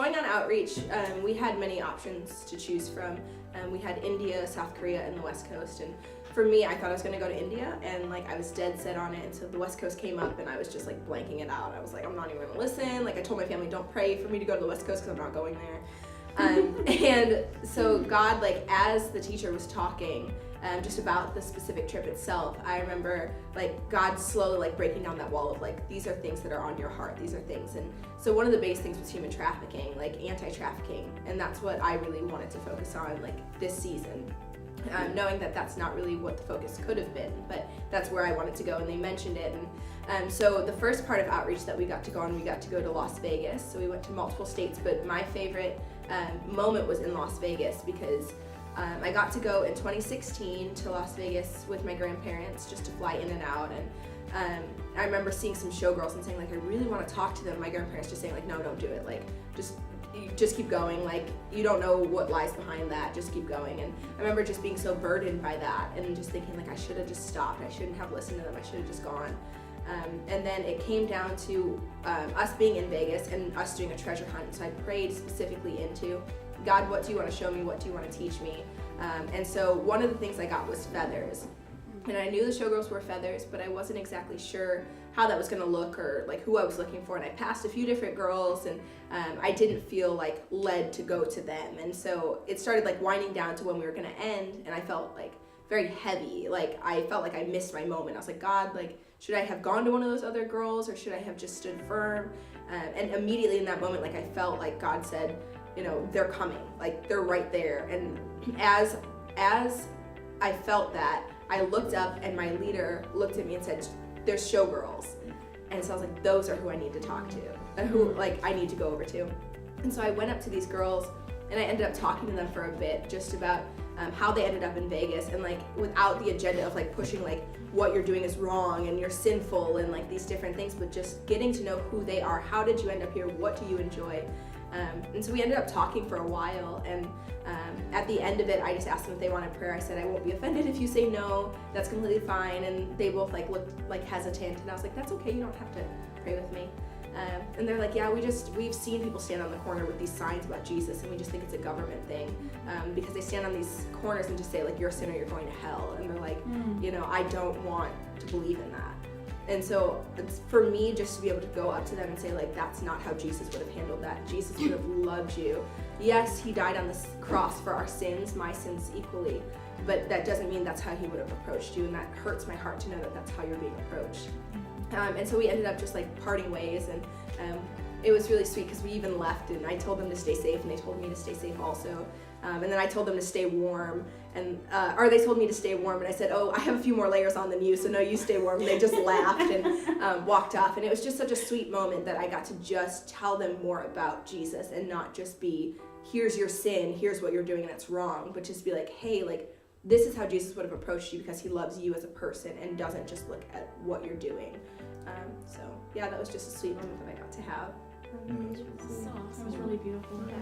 going on outreach, we had many options to choose from. We had India, South Korea, and the West Coast. And for me, I thought I was going to go to India, and like I was dead set on it. And so the West Coast came up, and I was just like blanking it out. I was like, I'm not even going to listen. Like I told my family, don't pray for me to go to the West Coast because I'm not going there. And so God, like as the teacher was talking, just about the specific trip itself, I remember like God slowly like breaking down that wall of like, these are things that are on your heart, these are things. And so one of the biggest things was human trafficking, like anti-trafficking, and that's what I really wanted to focus on like this season. Knowing that that's not really what the focus could have been, but that's where I wanted to go, and they mentioned it. And so the first part of outreach that we got to go on, we got to go to Las Vegas. So we went to multiple states, but my favorite moment was in Las Vegas because I got to go in 2016 to Las Vegas with my grandparents just to fly in and out. And I remember seeing some Showgirls and saying like, I really want to talk to them. My grandparents just saying like, no, don't do it. Like, just keep going. Like, you don't know what lies behind that. Just keep going. And I remember just being so burdened by that and just thinking like, I should have just stopped. I shouldn't have listened to them. I should have just gone. And then it came down to us being in Vegas and us doing a treasure hunt. So I prayed specifically into, God, what do you want to show me? What do you want to teach me? And so one of the things I got was feathers. And I knew the Showgirls were feathers, but I wasn't exactly sure how that was going to look or like who I was looking for. And I passed a few different girls, and I didn't feel like led to go to them. And so it started like winding down to when we were going to end, and I felt like very heavy. Like I felt like I missed my moment. I was like, God, like, should I have gone to one of those other girls, or should I have just stood firm? And immediately in that moment, like I felt like God said, you know, they're coming, like they're right there. And as I felt that, I looked up and my leader looked at me and said, there's Showgirls. And so I was like, those are who I need to talk to, and who like I need to go over to. And so I went up to these girls and I ended up talking to them for a bit just about how they ended up in Vegas, and like without the agenda of like pushing like what you're doing is wrong and you're sinful and like these different things, but just getting to know who they are. How did you end up here? What do you enjoy? And so we ended up talking for a while, and at the end of it, I just asked them if they wanted prayer. I said, I won't be offended if you say no, that's completely fine. And they both like looked like hesitant, and I was like, that's okay, you don't have to pray with me. And they're like, yeah, we've seen people stand on the corner with these signs about Jesus, and we just think it's a government thing, because they stand on these corners and just say like, you're a sinner, you're going to hell. And they're like, you know, I don't want to believe in that. And so it's for me just to be able to go up to them and say like, that's not how Jesus would have handled that. Jesus would have loved you. Yes, he died on this cross for our sins, my sins equally, but that doesn't mean that's how he would have approached you, and that hurts my heart to know that that's how you're being approached. And so we ended up just like parting ways, and it was really sweet because we even left, and I told them to stay safe, and they told me to stay safe also. And then I told them to stay warm, or they told me to stay warm, and I said, oh, I have a few more layers on than you, so no, you stay warm. And they just laughed and walked off, and it was just such a sweet moment that I got to just tell them more about Jesus, and not just be, here's your sin, here's what you're doing and it's wrong, but just be like, hey, like, this is how Jesus would have approached you because he loves you as a person and doesn't just look at what you're doing. So yeah, that was just a sweet moment that I got to have. That was really beautiful. Yeah.